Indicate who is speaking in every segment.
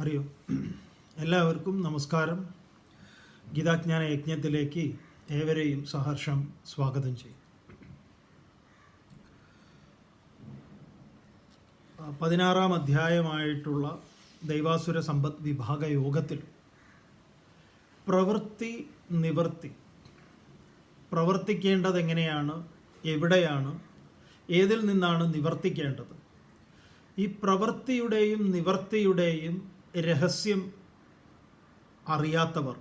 Speaker 1: അറിയോ? എല്ലാവർക്കും നമസ്കാരം. ഗീതാജ്ഞാന യജ്ഞത്തിലേക്ക് ഏവരെയും സഹർഷം സ്വാഗതം ചെയ്യും. 16-ാം അധ്യായമായിട്ടുള്ള ദൈവാസുര സമ്പദ് വിഭാഗ യോഗത്തിൽ പ്രവൃത്തി നിവൃത്തി, പ്രവർത്തിക്കേണ്ടത് എങ്ങനെയാണ്, എവിടെയാണ്, ഏതിൽ നിന്നാണ് നിവർത്തിക്കേണ്ടത്, ഈ പ്രവൃത്തിയുടെയും നിവർത്തിയുടെയും രഹസ്യം അറിയാത്തവർ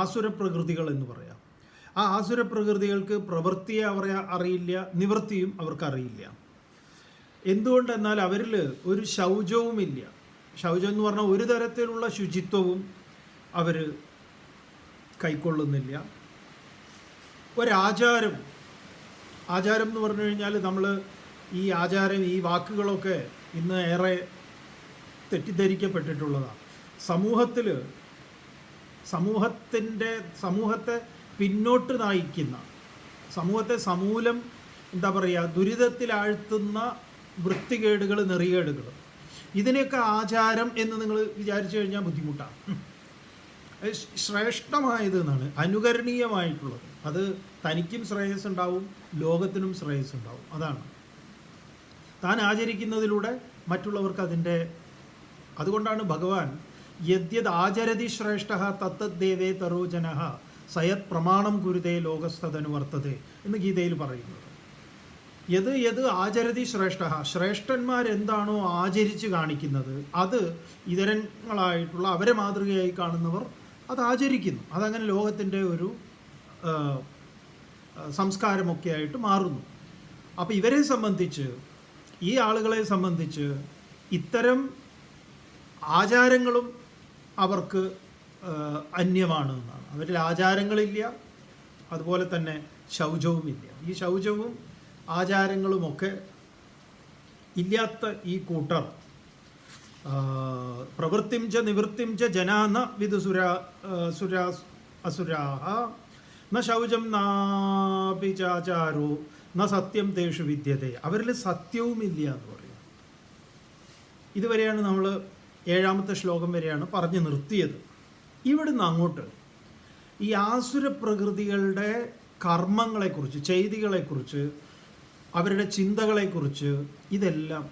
Speaker 1: ആസുരപ്രകൃതികൾ എന്ന് പറയാം. ആ ആസുരപ്രകൃതികൾക്ക് പ്രവൃത്തിയെ അറിയില്ല, നിവൃത്തിയും അവർക്കറിയില്ല. എന്തുകൊണ്ടെന്നാൽ അവരിൽ ഒരു ശൗചവുമില്ല. ശൗചം എന്ന് പറഞ്ഞാൽ ഒരു തരത്തിലുള്ള ശുചിത്വവും അവർ കൈക്കൊള്ളുന്നില്ല. ആചാരം എന്ന് പറഞ്ഞു കഴിഞ്ഞാൽ നമ്മൾ ഈ ആചാരം, ഈ വാക്കുകളൊക്കെ ഇന്ന് ഏറെ തെറ്റിദ്ധരിക്കപ്പെട്ടിട്ടുള്ളതാണ്. സമൂഹത്തെ പിന്നോട്ട് നയിക്കുന്ന, സമൂഹത്തെ സമൂലം ദുരിതത്തിലാഴ്ത്തുന്ന വൃത്തികേടുകൾ, നെറികേടുകൾ, ഇതിനെയൊക്കെ ആചാരം എന്ന് നിങ്ങൾ വിചാരിച്ചു കഴിഞ്ഞാൽ ബുദ്ധിമുട്ടാണ്. ശ്രേഷ്ഠമായത് എന്നാണ്, അനുകരണീയമായിട്ടുള്ളത്. അത് തനിക്കും ശ്രേയസ് ഉണ്ടാവും, ലോകത്തിനും ശ്രേയസ് ഉണ്ടാവും. അതാണ് താൻ ആചരിക്കുന്നതിലൂടെ മറ്റുള്ളവർക്ക് അതുകൊണ്ടാണ് ഭഗവാൻ യദ്യത് ആചരതി ശ്രേഷ്ഠ തത്തദ്ദേവേ തരോജന സയത് പ്രമാണം കുരുതേ ലോകസ്തനുവർത്തതേ എന്ന് ഗീതയിൽ പറയുന്നത്. യത് ആചരതി ശ്രേഷ്ഠ, ശ്രേഷ്ഠന്മാരെന്താണോ ആചരിച്ച് കാണിക്കുന്നത് അത് ഇതരങ്ങളായിട്ടുള്ള അവരെ മാതൃകയായി കാണുന്നവർ അത് ആചരിക്കുന്നു. അതങ്ങനെ ലോകത്തിൻ്റെ ഒരു സംസ്കാരമൊക്കെ ആയിട്ട് മാറുന്നു. അപ്പോൾ ഇവരെ സംബന്ധിച്ച്, ഈ ആളുകളെ സംബന്ധിച്ച് ഇത്തരം ആചാരങ്ങളും അവർക്ക് അന്യമാണ് എന്നാണ്. അവരിൽ ആചാരങ്ങളില്ല, അതുപോലെ തന്നെ ശൗചവുമില്ല. ഈ ശൗചവും ആചാരങ്ങളുമൊക്കെ ഇല്ലാത്ത ഈ കൂട്ടർ പ്രവൃത്തിം ച നിവൃത്തിം ച ജനാന അസുരാഹ ന ശൗചം നാപി ചാചാരോ ന സത്യം തേഷു വിദ്യതേ. അവരിൽ സത്യവുമില്ല എന്ന് പറയും. ഇതുവരെയാണ് നമ്മൾ 7-ാമത്തെ ശ്ലോകം വരെയാണ് പറഞ്ഞു നിർത്തിയത്. ഇവിടുന്ന് അങ്ങോട്ട് ഈ ആസുര പ്രകൃതികളുടെ കർമ്മങ്ങളെക്കുറിച്ച്, ചെയ്തികളെക്കുറിച്ച്, അവരുടെ ചിന്തകളെക്കുറിച്ച് ഇതെല്ലാം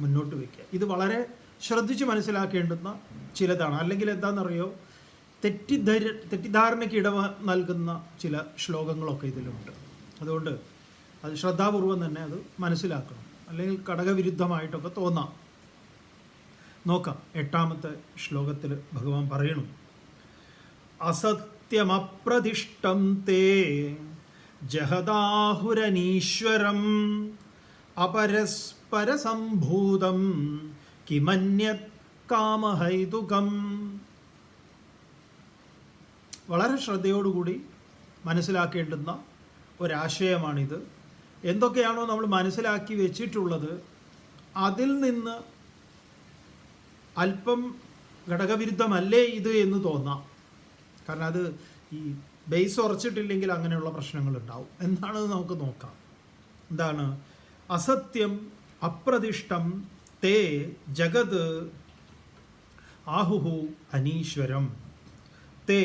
Speaker 1: മുന്നോട്ട് വയ്ക്കുക. ഇത് വളരെ ശ്രദ്ധിച്ച് മനസ്സിലാക്കേണ്ടുന്ന ചിലതാണ്. അല്ലെങ്കിൽ എന്താണെന്നറിയോ, തെറ്റിദ്ധാരണയ്ക്ക് ഇട നൽകുന്ന ചില ശ്ലോകങ്ങളൊക്കെ ഇതിലുണ്ട്. അതുകൊണ്ട് അത് ശ്രദ്ധാപൂർവം തന്നെ അത് മനസ്സിലാക്കണം, അല്ലെങ്കിൽ ഘടകവിരുദ്ധമായിട്ടൊക്കെ തോന്നാം. നോക്കാം. 8-ാമത്തെ ശ്ലോകത്തിൽ ഭഗവാൻ പറയണു: അസത്യമപ്രതിഷ്ഠം തേ ജഹദാഹുരനീശ്വരം അപരസ്പരസംഭൂതം കിമന്യത് കാമഹൈതുകം. വളരെ ശ്രദ്ധയോടുകൂടി മനസ്സിലാക്കേണ്ടുന്ന ഒരാശയമാണിത്. എന്തൊക്കെയാണോ നമ്മൾ മനസ്സിലാക്കി വെച്ചിട്ടുള്ളത് അതിൽ നിന്ന് അല്പം ഘടകവിരുദ്ധമല്ലേ ഇത് എന്ന് തോന്നാം. കാരണം അത് ഈ ബേസ് ഉറച്ചിട്ടില്ലെങ്കിൽ അങ്ങനെയുള്ള പ്രശ്നങ്ങളുണ്ടാവും. എന്താണെന്ന് നമുക്ക് നോക്കാം. എന്താണ്? അസത്യം അപ്രതിഷ്ഠം തേ ജഗത് ആഹുഹു അനീശ്വരം. തേ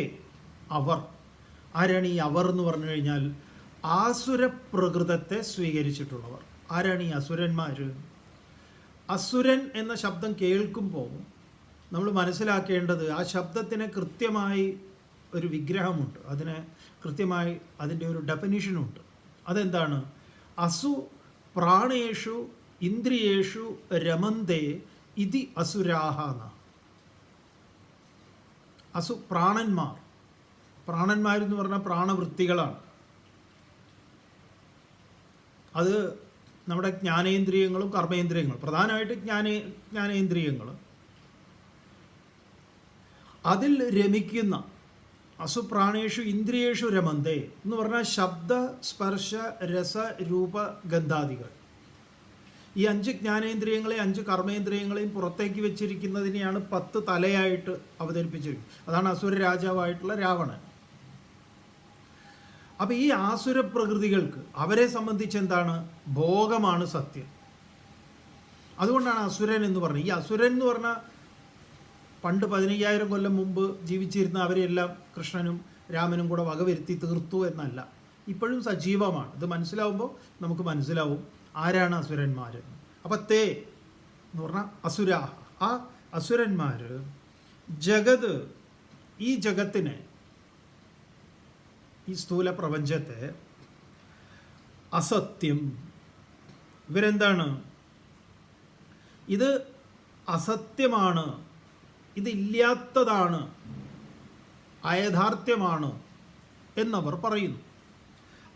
Speaker 1: അവർ. ആരാണ് ഈ അവർ എന്ന് പറഞ്ഞു കഴിഞ്ഞാൽ? ആസുര പ്രകൃതത്തെ സ്വീകരിച്ചിട്ടുള്ളവർ. ആരാണ് ഈ അസുരന്മാർ? അസുരൻ എന്ന ശബ്ദം കേൾക്കുമ്പോൾ നമ്മൾ മനസ്സിലാക്കേണ്ടത് ആ ശബ്ദത്തിന് കൃത്യമായി ഒരു വിഗ്രഹമുണ്ട്, അതിന് കൃത്യമായി അതിൻ്റെ ഒരു ഡെഫിനിഷനുണ്ട്. അതെന്താണ്? അസു പ്രാണേഷു ഇന്ദ്രിയേഷു രമന്തേ ഇതി അസുരാഹ എന്ന. അസു പ്രാണന്മാരെന്ന് പറഞ്ഞാൽ പ്രാണവൃത്തികളാണ്. അത് നമ്മുടെ ജ്ഞാനേന്ദ്രിയങ്ങളും കർമ്മേന്ദ്രിയങ്ങളും, പ്രധാനമായിട്ട് ജ്ഞാനേന്ദ്രിയങ്ങൾ, അതിൽ രമിക്കുന്ന അസുപ്രാണേഷു ഇന്ദ്രിയേഷു രമന്തേ എന്ന് പറഞ്ഞാൽ ശബ്ദ സ്പർശ രസ രൂപ ഗന്ധാദികൾ. ഈ 5 ജ്ഞാനേന്ദ്രിയങ്ങളെയും 5 കർമ്മേന്ദ്രിയങ്ങളെയും പുറത്തേക്ക് വെച്ചിരിക്കുന്നതിനെയാണ് 10 തലയായിട്ട് അവതരിപ്പിച്ചിരിക്കുന്നത്. അതാണ് അസുര രാജാവായിട്ടുള്ള രാവണൻ. അപ്പം ഈ ആസുര പ്രകൃതികൾക്ക് അവരെ സംബന്ധിച്ച് എന്താണ്? ഭോഗമാണ് സത്യം. അതുകൊണ്ടാണ് അസുരൻ എന്ന് പറഞ്ഞത്. ഈ അസുരൻ എന്ന് പറഞ്ഞാൽ പണ്ട് 15,000 കൊല്ലം മുമ്പ് ജീവിച്ചിരുന്ന അവരെല്ലാം കൃഷ്ണനും രാമനും കൂടെ വകവരുത്തി തീർത്തു എന്നല്ല, ഇപ്പോഴും സജീവമാണ്. ഇത് മനസ്സിലാവുമ്പോൾ നമുക്ക് മനസ്സിലാവും ആരാണ് അസുരന്മാർ. അപ്പം തേ എന്ന് പറഞ്ഞാൽ അസുരാ, ആ അസുരന്മാർ ജഗത്, ഈ ജഗത്തിനെ, ഈ സ്ഥൂല പ്രപഞ്ചത്തെ അസത്യം, ഇവരെന്താണ്, ഇത് അസത്യമാണ്, ഇതില്ലാത്തതാണ്, അയഥാർത്ഥ്യമാണ് എന്നവർ പറയുന്നു.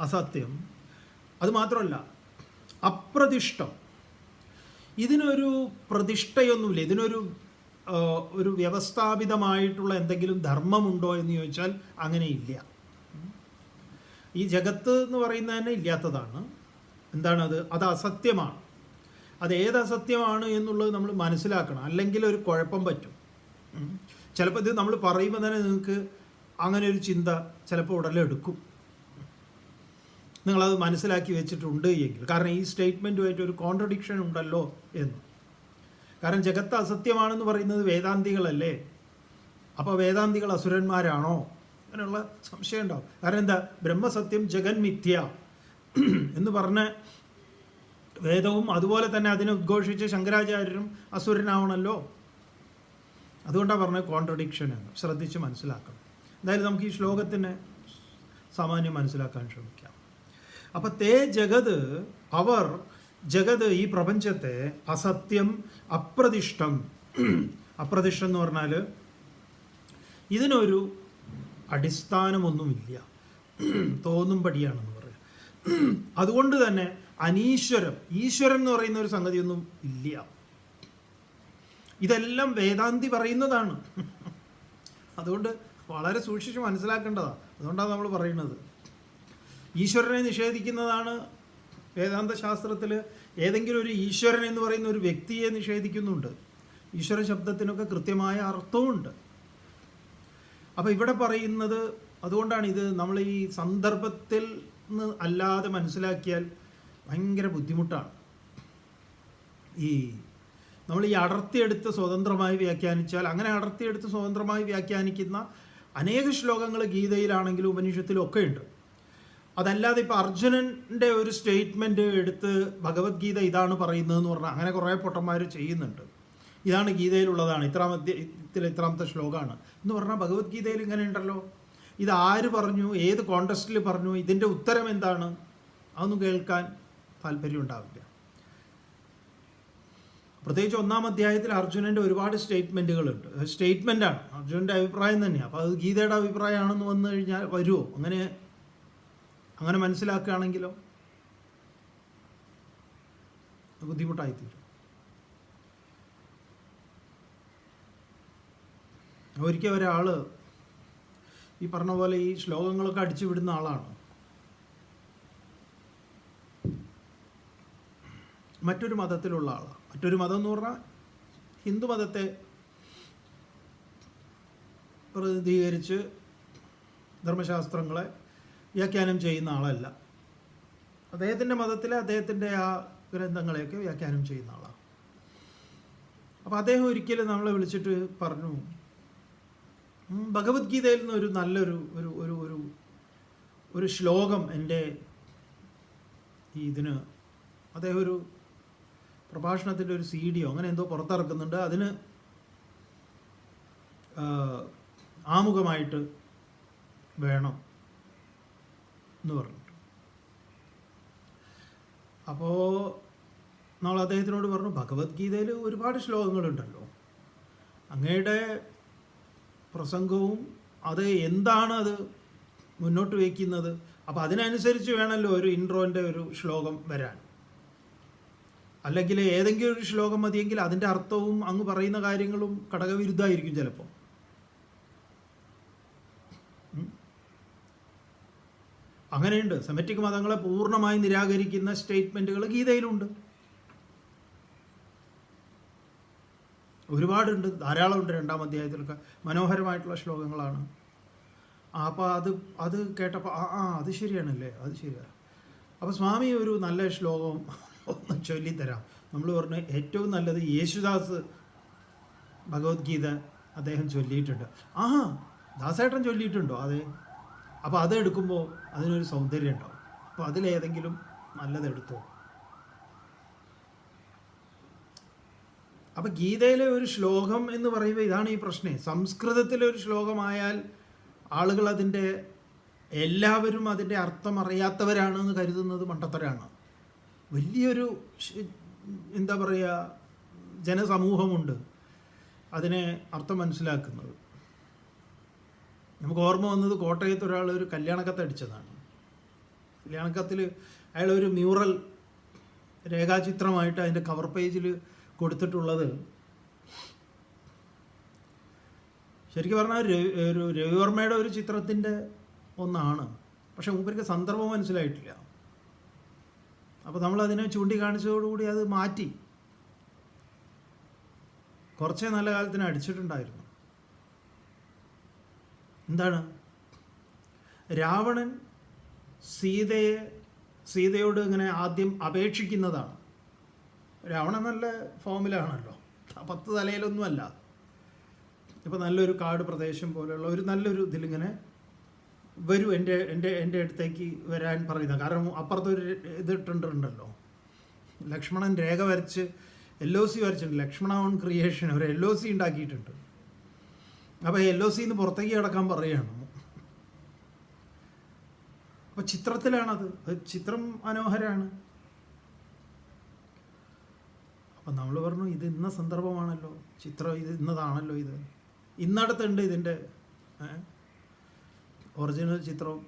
Speaker 1: അസത്യം. അതുമാത്രമല്ല അപ്രതിഷ്ഠം, ഇതിനൊരു പ്രതിഷ്ഠയൊന്നുമില്ല, ഇതിനൊരു ഒരു വ്യവസ്ഥാപിതമായിട്ടുള്ള എന്തെങ്കിലും ധർമ്മമുണ്ടോ എന്ന് ചോദിച്ചാൽ അങ്ങനെയില്ല. ഈ ജഗത്ത് എന്ന് പറയുന്നത് തന്നെ ഇല്ലാത്തതാണ്. എന്താണത്? അത് അസത്യമാണ്. അത് ഏത് അസത്യമാണ് എന്നുള്ളത് നമ്മൾ മനസ്സിലാക്കണം, അല്ലെങ്കിൽ ഒരു കുഴപ്പം പറ്റും. ചിലപ്പോൾ ഇത് നമ്മൾ പറയുമ്പോൾ തന്നെ നിങ്ങൾക്ക് അങ്ങനെ ഒരു ചിന്ത ചിലപ്പോൾ ഉടലെടുക്കും, നിങ്ങളത് മനസ്സിലാക്കി വെച്ചിട്ടുണ്ട് എങ്കിൽ. കാരണം ഈ സ്റ്റേറ്റ്മെൻറ്റുമായിട്ട് ഒരു കോൺട്രഡിക്ഷൻ ഉണ്ടല്ലോ എന്ന്. കാരണം ജഗത്ത് അസത്യമാണെന്ന് പറയുന്നത് വേദാന്തികളല്ലേ, അപ്പോൾ വേദാന്തികൾ അസുരന്മാരാണോ അങ്ങനെയുള്ള സംശയം ഉണ്ടാവും. കാരണം എന്താ, ബ്രഹ്മസത്യം ജഗന്മിഥ്യ എന്ന് പറഞ്ഞ വേദവും അതുപോലെ തന്നെ അതിനെ ഉദ്ഘോഷിച്ച് ശങ്കരാചാര്യരും അസുരനാവണമല്ലോ. അതുകൊണ്ടാണ് പറഞ്ഞത് കോൺട്രഡിക്ഷൻ എന്ന്. ശ്രദ്ധിച്ച് മനസ്സിലാക്കണം. എന്തായാലും നമുക്ക് ഈ ശ്ലോകത്തിനെ സാമാന്യം മനസ്സിലാക്കാൻ ശ്രമിക്കാം. അപ്പം തേ ജഗത്, അവർ ജഗത്, ഈ പ്രപഞ്ചത്തെ അസത്യം അപ്രതിഷ്ഠം, അപ്രതിഷ്ഠം എന്ന് പറഞ്ഞാൽ ഇതിനൊരു അടിസ്ഥാനമൊന്നുമില്ല, തോന്നുംപടിയാണെന്ന് പറയാം. അതുകൊണ്ട് തന്നെ അനീശ്വരം, ഈശ്വരൻ എന്ന് പറയുന്ന ഒരു സംഗതിയൊന്നും ഇല്ല. ഇതെല്ലാം വേദാന്തി പറയുന്നതാണ്. അതുകൊണ്ട് വളരെ സൂക്ഷിച്ച് മനസ്സിലാക്കേണ്ടതാണ്. അതുകൊണ്ടാണ് നമ്മൾ പറയുന്നത്. ഈശ്വരനെ നിഷേധിക്കുന്നതാണ് വേദാന്ത ശാസ്ത്രത്തിൽ. ഏതെങ്കിലും ഒരു ഈശ്വരൻ എന്ന് പറയുന്ന ഒരു വ്യക്തിയെ നിഷേധിക്കുന്നുണ്ട്. ഈശ്വര ശബ്ദത്തിനൊക്കെ കൃത്യമായ അർത്ഥവുമുണ്ട്. അപ്പോൾ ഇവിടെ പറയുന്നത്, അതുകൊണ്ടാണ് ഇത് നമ്മൾ ഈ സന്ദർഭത്തിൽ നിന്ന് അല്ലാതെ മനസ്സിലാക്കിയാൽ ഭയങ്കര ബുദ്ധിമുട്ടാണ്. നമ്മൾ ഈ അടർത്തിയെടുത്ത് സ്വതന്ത്രമായി വ്യാഖ്യാനിച്ചാൽ, അങ്ങനെ അടർത്തിയെടുത്ത് സ്വതന്ത്രമായി വ്യാഖ്യാനിക്കുന്ന അനേക ശ്ലോകങ്ങൾ ഗീതയിലാണെങ്കിലും ഉപനിഷത്തിലും ഒക്കെ ഉണ്ട്. അതല്ലാതെ ഇപ്പോൾ അർജുനൻ്റെ ഒരു സ്റ്റേറ്റ്മെൻറ്റ് എടുത്ത് ഭഗവത്ഗീത ഇതാണ് പറയുന്നതെന്ന് പറഞ്ഞാൽ അങ്ങനെ കുറേ പൊട്ടന്മാർ ചെയ്യുന്നുണ്ട്. ഇതാണ് ഗീതയിലുള്ളതാണ്, ഇത്രാമത്തെ ശ്ലോകമാണ് എന്ന് പറഞ്ഞാൽ ഭഗവത്ഗീതയിൽ ഇങ്ങനെ ഉണ്ടല്ലോ, ഇത് ആര് പറഞ്ഞു, ഏത് കോണ്ടസ്റ്റിൽ പറഞ്ഞു, ഇതിൻ്റെ ഉത്തരം എന്താണ്, അതൊന്നും കേൾക്കാൻ താല്പര്യം ഉണ്ടാവില്ല. പ്രത്യേകിച്ച് 1-ാം അധ്യായത്തിൽ അർജുനൻ്റെ ഒരുപാട് സ്റ്റേറ്റ്മെൻറ്റുകളുണ്ട്. സ്റ്റേറ്റ്മെൻറ്റാണ്, അർജുനൻ്റെ അഭിപ്രായം തന്നെയാണ്. അപ്പോൾ അത് ഗീതയുടെ അഭിപ്രായമാണെന്ന് വന്നു കഴിഞ്ഞാൽ വരുമോ? അങ്ങനെ മനസ്സിലാക്കുകയാണെങ്കിലോ ബുദ്ധിമുട്ടായിത്തീരും. ഒരിക്കൽ ഒരാൾ ഈ പറഞ്ഞ പോലെ ഈ ശ്ലോകങ്ങളൊക്കെ അടിച്ചു വിടുന്ന ആളാണ്. മറ്റൊരു മതത്തിലുള്ള ആളാണ്. മറ്റൊരു മതം എന്ന് പറഞ്ഞാൽ ഹിന്ദു മതത്തെ പ്രതിനിധീകരിച്ച് ധർമ്മശാസ്ത്രങ്ങളെ വ്യാഖ്യാനം ചെയ്യുന്ന ആളല്ല. അദ്ദേഹത്തിൻ്റെ മതത്തിലെ അദ്ദേഹത്തിൻ്റെ ആ ഗ്രന്ഥങ്ങളെയൊക്കെ വ്യാഖ്യാനം ചെയ്യുന്ന ആളാണ്. അപ്പോൾ അദ്ദേഹം ഒരിക്കലും നമ്മളെ വിളിച്ചിട്ട് പറഞ്ഞു, ഭഗവത്ഗീതയിൽ നിന്ന് ഒരു നല്ലൊരു ഒരു ഒരു ഒരു ഒരു ശ്ലോകം എൻ്റെ ഇതിന്, അദ്ദേഹം ഒരു പ്രഭാഷണത്തിൻ്റെ ഒരു CD അങ്ങനെ എന്തോ പുറത്തിറക്കുന്നുണ്ട്, അതിന് ആമുഖമായിട്ട് വേണം എന്ന് പറഞ്ഞിട്ട്. അപ്പോൾ നമ്മൾ അദ്ദേഹത്തിനോട് പറഞ്ഞു, ഭഗവത്ഗീതയിൽ ഒരുപാട് ശ്ലോകങ്ങളുണ്ടല്ലോ, അങ്ങയുടെ പ്രസംഗവും അത് എന്താണ് അത് മുന്നോട്ട് വയ്ക്കുന്നത്, അപ്പോൾ അതിനനുസരിച്ച് വേണമല്ലോ ഒരു ഇൻട്രോൻ്റെ ഒരു ശ്ലോകം വരാൻ. അല്ലെങ്കിൽ ഏതെങ്കിലും ഒരു ശ്ലോകം മതിയെങ്കിൽ അതിൻ്റെ അർത്ഥവും അങ്ങ് പറയുന്ന കാര്യങ്ങളും ഘടകവിരുദ്ധമായിരിക്കും ചിലപ്പോൾ. അങ്ങനെയുണ്ട്. സെമറ്റിക് മതങ്ങളെ പൂർണ്ണമായി നിരാകരിക്കുന്ന സ്റ്റേറ്റ്മെൻറ്റുകൾ ഗീതയിലുണ്ട്, ഒരുപാടുണ്ട്, ധാരാളമുണ്ട്. 2-ാം അധ്യായത്തിലൊക്കെ മനോഹരമായിട്ടുള്ള ശ്ലോകങ്ങളാണ്. അപ്പോൾ അത് കേട്ടപ്പോൾ അത് ശരിയാണല്ലേ, അത് ശരിയാണ്. അപ്പോൾ സ്വാമി ഒരു നല്ല ശ്ലോകം ഒന്ന് ചൊല്ലിത്തരാം. നമ്മൾ പറഞ്ഞു ഏറ്റവും നല്ലത് യേശുദാസ് ഭഗവത്ഗീത അദ്ദേഹം ചൊല്ലിയിട്ടുണ്ട്. ആ, ദാസേട്ടൻ ചൊല്ലിയിട്ടുണ്ടോ? അതെ. അപ്പോൾ അതെടുക്കുമ്പോൾ അതിനൊരു സൗന്ദര്യം ഉണ്ടാവും. അപ്പോൾ അതിലേതെങ്കിലും നല്ലതെടുത്തോ. അപ്പം ഗീതയിലെ ഒരു ശ്ലോകം എന്ന് പറയുമ്പോൾ ഇതാണ് ഈ പ്രശ്നം. സംസ്കൃതത്തിലെ ഒരു ശ്ലോകമായാൽ ആളുകൾ എല്ലാവരും അതിൻ്റെ അർത്ഥം അറിയാത്തവരാണെന്ന് കരുതുന്നത് മണ്ടത്തരാണ്. വലിയൊരു എന്താ പറയുക, ജനസമൂഹമുണ്ട് അതിനെ അർത്ഥം മനസ്സിലാക്കുന്നത്. നമുക്ക് ഓർമ്മ വന്നത് കോട്ടയത്ത് ഒരാൾ ഒരു കല്യാണക്കത്ത് അടിച്ചതാണ്. കല്യാണക്കത്തിൽ അയാൾ ഒരു മ്യൂറൽ രേഖാചിത്രമായിട്ട് അതിൻ്റെ കവർ പേജിൽ കൊടുത്തിട്ടുള്ളത് ശരിക്കും പറഞ്ഞാൽ ഒരു രവിവർമ്മയുടെ ഒരു ചിത്രത്തിൻ്റെ ഒന്നാണ്. പക്ഷെ മൂപ്പർക്ക് സന്ദർഭം മനസ്സിലായിട്ടില്ല. അപ്പോൾ നമ്മളതിനെ ചൂണ്ടിക്കാണിച്ചതോടുകൂടി അത് മാറ്റി. കുറച്ചേ നല്ല കാലത്തിന് അടിച്ചിട്ടുണ്ടായിരുന്നു. എന്താണ്? രാവണൻ സീതയോട് ഇങ്ങനെ ആദ്യം അപേക്ഷിക്കുന്നതാണ്. രാവണൻ നല്ല ഫോമിലാണല്ലോ, 10 തലയിലൊന്നുമല്ല. ഇപ്പോൾ നല്ലൊരു കാട് പ്രദേശം പോലെയുള്ള ഒരു നല്ലൊരു ഇതിലിങ്ങനെ വരൂ, എൻ്റെ അടുത്തേക്ക് വരാൻ പറയുന്നത്. കാരണം അപ്പുറത്തൊരു ഇതിട്ടുണ്ടല്ലോ, ലക്ഷ്മണൻ രേഖ വരച്ച് LOC വരച്ചിട്ടുണ്ട്. ലക്ഷ്മണ ഓൺ ക്രിയേഷൻ ഒരു LOC ഉണ്ടാക്കിയിട്ടുണ്ട്. അപ്പോൾ LOCന്ന് പുറത്തേക്ക് കിടക്കാൻ പറയുകയാണ്. അപ്പോൾ ചിത്രത്തിലാണത്. ചിത്രം മനോഹരമാണ്. അപ്പം നമ്മൾ പറഞ്ഞു ഇത് ഇന്ന സന്ദർഭമാണല്ലോ, ചിത്രം ഇത് ഇന്നതാണല്ലോ, ഇത് ഇന്നടത്തുണ്ട് ഇതിൻ്റെ ഒറിജിനൽ ചിത്രവും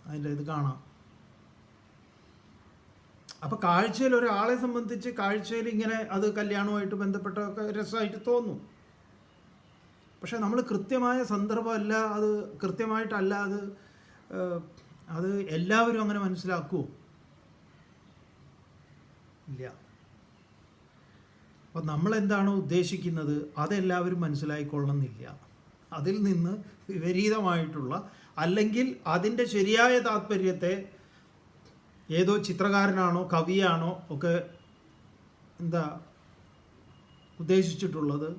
Speaker 1: അതിൻ്റെ ഇത് കാണാം. അപ്പോൾ കാഴ്ചയിൽ ഒരാളെ സംബന്ധിച്ച് കാഴ്ചയിൽ ഇങ്ങനെ അത് കല്യാണവുമായിട്ട് ബന്ധപ്പെട്ടൊക്കെ രസമായിട്ട് തോന്നും. പക്ഷെ നമ്മൾ കൃത്യമായ സന്ദർഭമല്ല, അത് കൃത്യമായിട്ടല്ല അത് എല്ലാവരും അങ്ങനെ മനസ്സിലാക്കുമോ? ഇല്ല. അപ്പം നമ്മളെന്താണോ ഉദ്ദേശിക്കുന്നത് അതെല്ലാവരും മനസ്സിലായിക്കൊള്ളണമെന്നില്ല. അതിൽ നിന്ന് വിപരീതമായിട്ടുള്ള അല്ലെങ്കിൽ അതിൻ്റെ ശരിയായ താത്പര്യത്തെ ഏതോ ചിത്രകാരനാണോ കവിയാണോ ഒക്കെ ഉദ്ദേശിച്ചിട്ടുള്ളത്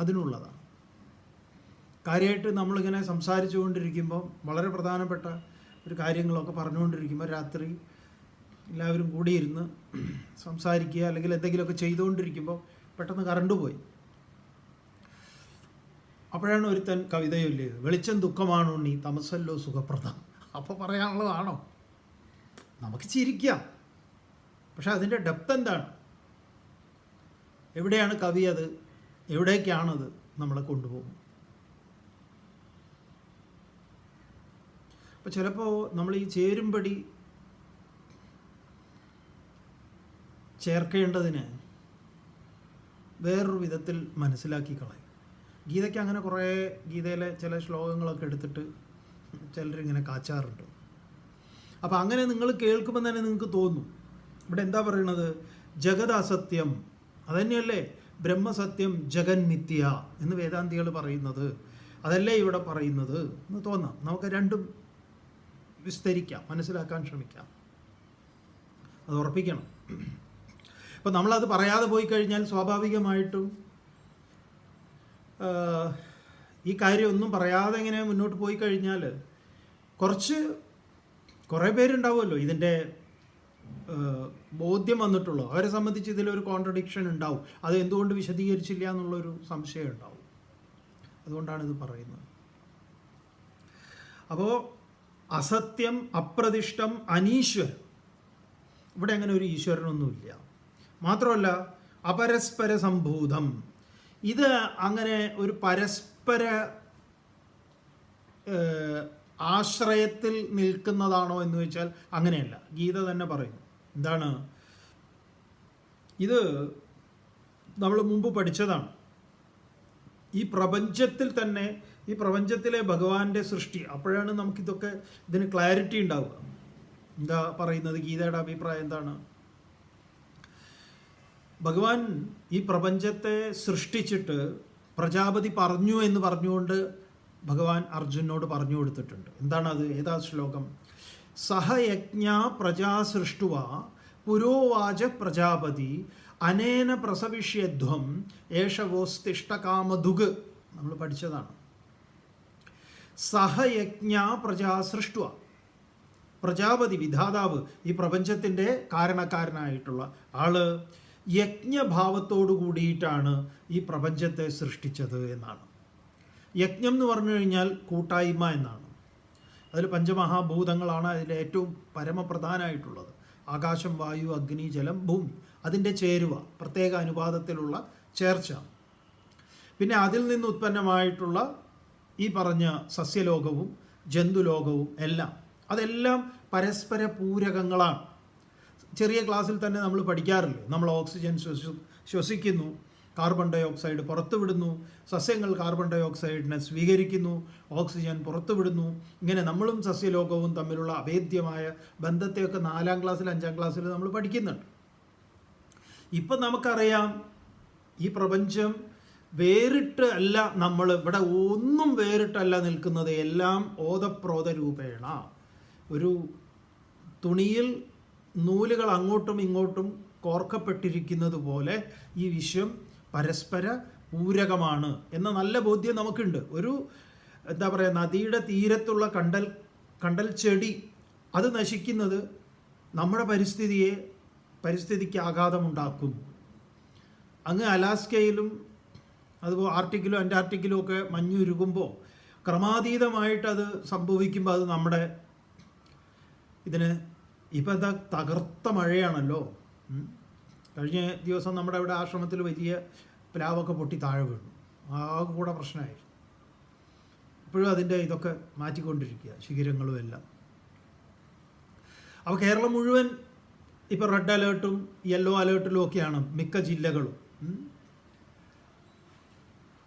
Speaker 1: അതിനുള്ളതാണ്. കാര്യമായിട്ട് നമ്മളിങ്ങനെ സംസാരിച്ചു കൊണ്ടിരിക്കുമ്പോൾ വളരെ പ്രധാനപ്പെട്ട ഒരു കാര്യങ്ങളൊക്കെ പറഞ്ഞുകൊണ്ടിരിക്കുമ്പോൾ രാത്രി എല്ലാവരും കൂടിയിരുന്ന് സംസാരിക്കുക അല്ലെങ്കിൽ എന്തെങ്കിലുമൊക്കെ ചെയ്തുകൊണ്ടിരിക്കുമ്പോൾ പെട്ടെന്ന് കറണ്ട് പോയി. അപ്പോഴാണ് ഒരുത്തൻ കവിത ചൊല്ലിയത്, വെളിച്ചം ദുഃഖമാണുണ്ണി തമസല്ലോ സുഖപ്രദം. അപ്പോൾ പറയാനുള്ളതാണോ? നമുക്ക് ചിരിക്കാം, പക്ഷെ അതിൻ്റെ ഡെപ്ത് എന്താണ്? എവിടെയാണ് കവി, അത് എവിടേക്കാണത് നമ്മളെ കൊണ്ടുപോകും? അപ്പോൾ ചിലപ്പോൾ നമ്മൾ ഈ ചേരുംപടി ചേർക്കേണ്ടതിന് വേറൊരു വിധത്തിൽ മനസ്സിലാക്കി കളയും. ഗീതയ്ക്ക് അങ്ങനെ കുറേ ഗീതയിലെ ചില ശ്ലോകങ്ങളൊക്കെ എടുത്തിട്ട് ചിലരിങ്ങനെ കാച്ചാറുണ്ട്. അപ്പോൾ അങ്ങനെ നിങ്ങൾ കേൾക്കുമ്പോൾ തന്നെ നിങ്ങൾക്ക് തോന്നും ഇവിടെ എന്താ പറയണത്? ജഗത് അസത്യം, അതുതന്നെയല്ലേ ബ്രഹ്മസത്യം ജഗന്മിഥ്യ എന്ന് വേദാന്തികൾ പറയുന്നത്. അതല്ലേ ഇവിടെ പറയുന്നത് എന്ന് തോന്നാം. നമുക്ക് രണ്ടും വിസ്തരിക്കാം, മനസ്സിലാക്കാൻ ശ്രമിക്കാം, അത് ഉറപ്പിക്കണം. ഇപ്പം നമ്മളത് പറയാതെ പോയി കഴിഞ്ഞാൽ സ്വാഭാവികമായിട്ടും ഈ കാര്യം ഒന്നും പറയാതെ ഇങ്ങനെ മുന്നോട്ട് പോയി കഴിഞ്ഞാൽ കുറേ പേരുണ്ടാവുമല്ലോ ഇതിൻ്റെ ബോധ്യം വന്നിട്ടുള്ളൂ. അവരെ സംബന്ധിച്ച് ഇതിലൊരു കോൺട്രഡിക്ഷൻ ഉണ്ടാവും. അത് എന്തുകൊണ്ട് വിശദീകരിച്ചില്ല എന്നുള്ളൊരു സംശയം ഉണ്ടാവും. അതുകൊണ്ടാണ് ഇത് പറയുന്നത്. അപ്പോൾ അസത്യം, അപ്രതിഷ്ഠം, അനീശ്വരം, ഇവിടെ അങ്ങനെ ഒരു ഈശ്വരനൊന്നുമില്ല. മാത്രമല്ല അപരസ്പര സംഭൂതം, ഇത് അങ്ങനെ ഒരു പരസ്പര ആശ്രയത്തിൽ നിൽക്കുന്നതാണോ എന്ന് വെച്ചാൽ അങ്ങനെയല്ല. ഗീത തന്നെ പറയും എന്താണ്, ഇത് നമ്മൾ മുമ്പ് പഠിച്ചതാണ്. ഈ പ്രപഞ്ചത്തിൽ തന്നെ, ഈ പ്രപഞ്ചത്തിലെ ഭഗവാന്റെ സൃഷ്ടി, അപ്പോഴാണ് ഇതിന് ക്ലാരിറ്റി ഉണ്ടാവുക. എന്താ പറയുന്നത്, ഗീതയുടെ അഭിപ്രായം എന്താണ്? ഭഗവാൻ ഈ പ്രപഞ്ചത്തെ സൃഷ്ടിച്ചിട്ട് പ്രജാപതി പറഞ്ഞു എന്ന് പറഞ്ഞുകൊണ്ട് ഭഗവാൻ അർജുനോട് പറഞ്ഞു കൊടുത്തിട്ടുണ്ട്. എന്താണത്? ഏതാ ശ്ലോകം? സഹയജ്ഞ പ്രജാ സൃഷ്ടുവ പുരോവാച പ്രജാപതി അനേന പ്രസവിഷ്യധ്വം ഏഷവോസ്തിഷ്ടകാമധുഗ് നമ്മൾ പഠിച്ചതാണ്. സഹയജ്ഞ പ്രജാ സൃഷ്ടുവ, പ്രജാപതി വിധാതാവ്, ഈ പ്രപഞ്ചത്തിൻ്റെ കാരണക്കാരനായിട്ടുള്ള ആള് യജ്ഞഭാവത്തോടു കൂടിയിട്ടാണ് ഈ പ്രപഞ്ചത്തെ സൃഷ്ടിച്ചത് എന്നാണ്. യജ്ഞം എന്ന് പറഞ്ഞു കഴിഞ്ഞാൽ കൂട്ടായ്മ എന്നാണ്. അതിൽ പഞ്ചമഹാഭൂതങ്ങളാണ് അതിൽ ഏറ്റവും പരമപ്രധാനമായിട്ടുള്ളത്. ആകാശം, വായു, അഗ്നി, ജലം, ഭൂമി. അതിൻ്റെ ചേരുവ, പ്രത്യേക അനുപാതത്തിലുള്ള ചേർച്ച. പിന്നെ അതിൽ നിന്ന് ഉത്പന്നമായിട്ടുള്ള ഈ പറഞ്ഞ സസ്യലോകവും ജന്തുലോകവും എല്ലാം, അതെല്ലാം പരസ്പര പൂരകങ്ങളാണ്. ചെറിയ ക്ലാസ്സിൽ തന്നെ നമ്മൾ പഠിക്കാറില്ലേ, നമ്മൾ ഓക്സിജൻ ശ്വസിക്കുന്നു, കാർബൺ ഡൈ ഓക്സൈഡ് പുറത്തുവിടുന്നു, സസ്യങ്ങൾ കാർബൺ ഡൈ ഓക്സൈഡിനെ സ്വീകരിക്കുന്നു, ഓക്സിജൻ പുറത്തുവിടുന്നു. ഇങ്ങനെ നമ്മളും സസ്യലോകവും തമ്മിലുള്ള അഭേദ്യമായ ബന്ധത്തെയൊക്കെ 4ാം ക്ലാസ്സിൽ 5ാം ക്ലാസ്സിൽ നമ്മൾ പഠിക്കുന്നുണ്ട്. ഇപ്പം നമുക്കറിയാം ഈ പ്രപഞ്ചം വേറിട്ട് അല്ല, നമ്മൾ ഇവിടെ ഒന്നും വേറിട്ടല്ല നിൽക്കുന്നത്, എല്ലാം ഓതപ്രോത രൂപേണ. ഒരു തുണിയിൽ നൂലുകൾ അങ്ങോട്ടും ഇങ്ങോട്ടും കോർക്കപ്പെട്ടിരിക്കുന്നത് പോലെ ഈ വിശ്വം പരസ്പര പൂരകമാണ് എന്ന നല്ല ബോധ്യം നമുക്കുണ്ട്. ഒരു എന്താ പറയുക, നദിയുടെ തീരത്തുള്ള കണ്ടൽ ചെടി അത് നശിക്കുന്നത് നമ്മുടെ പരിസ്ഥിതിക്ക് ആഘാതമുണ്ടാക്കും. അങ്ങ് അലാസ്കയിലും അതുപോലെ ആർട്ടിക്കിലും അന്റാർട്ടിക്കിലും ഒക്കെ മഞ്ഞുരുകുമ്പോൾ ക്രമാതീതമായിട്ടത് സംഭവിക്കുമ്പോൾ അത് നമ്മുടെ ഇതിന് ഇപ്പം എന്താ തകർത്ത മഴയാണല്ലോ. കഴിഞ്ഞ ദിവസം നമ്മുടെ ഇവിടെ ആശ്രമത്തിൽ വലിയ പ്ലാവൊക്കെ പൊട്ടി താഴെ വീണു, ആകെ കൂടെ പ്രശ്നമായിരുന്നു. ഇപ്പോഴും അതിൻ്റെ ഇതൊക്കെ മാറ്റിക്കൊണ്ടിരിക്കുക, ശിഖിരങ്ങളും എല്ലാം. അപ്പോൾ കേരളം മുഴുവൻ ഇപ്പോൾ റെഡ് അലേർട്ടും യെല്ലോ അലേർട്ടിലും ഒക്കെയാണ് മിക്ക ജില്ലകളും.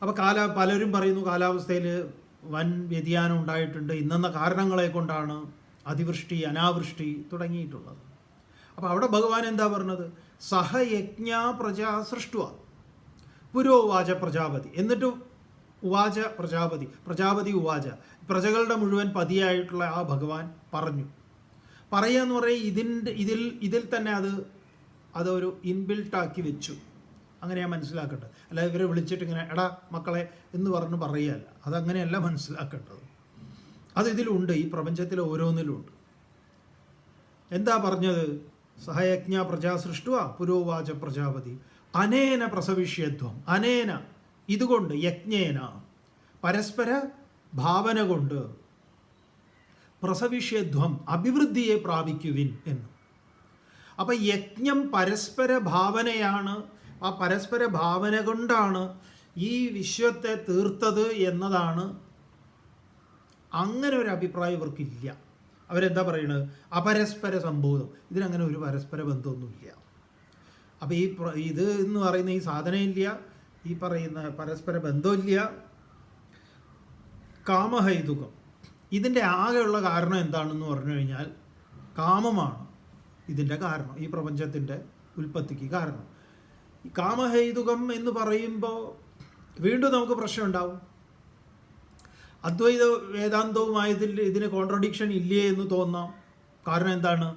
Speaker 1: അപ്പോൾ പലരും പറയുന്നു കാലാവസ്ഥയിൽ വൻ വ്യതിയാനം ഉണ്ടായിട്ടുണ്ട്, ഇന്നെന്ന കാരണങ്ങളെ കൊണ്ടാണ് അതിവൃഷ്ടി, അനാവൃഷ്ടി തുടങ്ങിയിട്ടുള്ളത്. അപ്പോൾ അവിടെ ഭഗവാൻ എന്താ പറഞ്ഞത്? സഹയജ്ഞ പ്രജാ സൃഷ്ടുവ പുരോവാച പ്രജാപതി. എന്നിട്ട് ഉവാച പ്രജാപതി ഉവാച, പ്രജകളുടെ മുഴുവൻ പതിയായിട്ടുള്ള ആ ഭഗവാൻ പറഞ്ഞു. പറയുക എന്ന് പറയുക ഇതിൽ തന്നെ അതൊരു ഇൻബിൽട്ടാക്കി വെച്ചു. അങ്ങനെയാണ് മനസ്സിലാക്കേണ്ടത്. അല്ല ഇവരെ വിളിച്ചിട്ട് ഇങ്ങനെ എടാ മക്കളെ എന്ന് പറഞ്ഞ് പറയുകയല്ല, അതങ്ങനെയല്ല മനസ്സിലാക്കേണ്ടത്. ഇതിലുണ്ട്, ഈ പ്രപഞ്ചത്തിൽ ഓരോന്നിലുണ്ട്. എന്താ പറഞ്ഞത്? സഹയജ്ഞ പ്രജാ സൃഷ്ടുവ പുരോവാച പ്രജാപതി അനേന പ്രസവിഷ്യധ്വം. അനേന ഇതുകൊണ്ട്, യജ്ഞേന പരസ്പര ഭാവന കൊണ്ട്, പ്രസവിഷ്യധ്വം അഭിവൃദ്ധിയെ പ്രാപിക്കുവിൻ എന്ന്. അപ്പം യജ്ഞം പരസ്പര ഭാവനയാണ്. ആ പരസ്പര ഭാവന കൊണ്ടാണ് ഈ വിശ്വത്തെ തീർത്തത് എന്നതാണ്. അങ്ങനെ ഒരു അഭിപ്രായം ഇവർക്കില്ല. അവരെന്താ പറയുന്നത്? അപരസ്പര സംഭൂതം. ഇതിനങ്ങനെ ഒരു പരസ്പര ബന്ധമൊന്നുമില്ല. അപ്പോൾ ഇത് എന്ന് പറയുന്ന ഈ സാധനമില്ല, ഈ പറയുന്ന പരസ്പര ബന്ധമില്ല. കാമഹൈതുകം, ഇതിൻ്റെ ആകെയുള്ള കാരണം എന്താണെന്ന് പറഞ്ഞു കഴിഞ്ഞാൽ കാമമാണ് ഇതിൻ്റെ കാരണം, ഈ പ്രപഞ്ചത്തിൻ്റെ ഉൽപ്പത്തിക്ക് കാരണം. ഈ കാമഹൈതുകം എന്ന് പറയുമ്പോൾ വീണ്ടും നമുക്ക് പ്രശ്നമുണ്ടാവും. അദ്വൈത വേദാന്തവുമായതിൽ ഇതിന് കോൺട്രഡിക്ഷൻ ഇല്ലേ എന്ന് തോന്നാം. കാരണം എന്താണ്?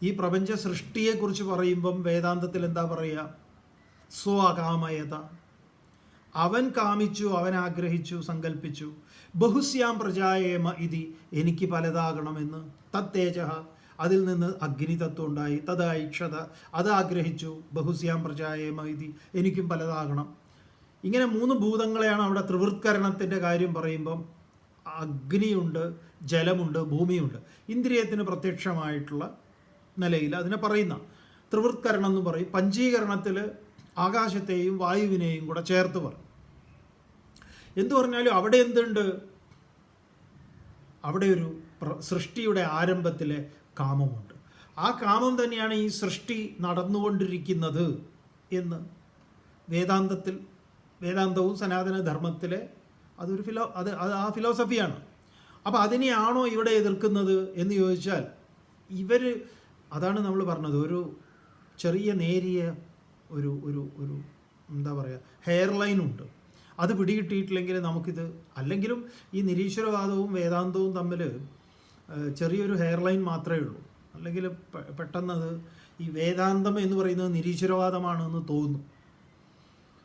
Speaker 1: ഈ പ്രപഞ്ച സൃഷ്ടിയെക്കുറിച്ച് പറയുമ്പം വേദാന്തത്തിൽ എന്താ പറയുക? സ്വകാമയത, അവൻ കാമിച്ചു, അവൻ ആഗ്രഹിച്ചു, സങ്കല്പിച്ചു. ബഹുസ്യാം പ്രജായേമ ഇതി, എനിക്ക് പലതാകണമെന്ന്. തത്തേജ, അതിൽ നിന്ന് അഗ്നി തത്വം ഉണ്ടായി. തത് ഐക്ഷത, അത് ആഗ്രഹിച്ചു. ബഹുസ്യാം പ്രജായേമ ഇതി, എനിക്കും പലതാകണം. ഇങ്ങനെ 3 ഭൂതങ്ങളെയാണ് അവിടെ ത്രിവൃത്കരണത്തിൻ്റെ കാര്യം പറയുമ്പം അഗ്നിയുണ്ട്, ജലമുണ്ട്, ഭൂമിയുണ്ട്. ഇന്ദ്രിയത്തിന് പ്രത്യക്ഷമായിട്ടുള്ള നിലയിൽ അതിനെ പറയുന്ന ത്രിവൃത്കരണം എന്ന് പറയും. പഞ്ചീകരണത്തിൽ ആകാശത്തെയും വായുവിനെയും കൂടെ ചേർത്ത് പറയും. എന്തു പറഞ്ഞാലും അവിടെ എന്തുണ്ട്? അവിടെ ഒരു സൃഷ്ടിയുടെ ആരംഭത്തിലെ കാമമുണ്ട്. ആ കാമം തന്നെയാണ് ഈ സൃഷ്ടി നടന്നുകൊണ്ടിരിക്കുന്നത് എന്ന് വേദാന്തവും സനാതനധർമ്മത്തിലെ ആ ഫിലോസഫിയാണ്. അപ്പോൾ അതിനെയാണോ ഇവിടെ എതിർക്കുന്നത് എന്ന് ചോദിച്ചാൽ അതാണ് നമ്മൾ പറഞ്ഞത്, ഒരു ചെറിയ നേരിയ ഒരു ഒരു ഒരു എന്താ പറയുക, ഹെയർ ലൈനുണ്ട്. അത് പിടികിട്ടിയിട്ടില്ലെങ്കിൽ നമുക്കിത്, അല്ലെങ്കിലും ഈ നിരീശ്വരവാദവും വേദാന്തവും തമ്മിൽ ചെറിയൊരു ഹെയർ ലൈൻ മാത്രമേ ഉള്ളൂ. അല്ലെങ്കിൽ പെട്ടെന്നത് ഈ വേദാന്തം എന്ന് പറയുന്നത് നിരീശ്വരവാദമാണെന്ന് തോന്നും.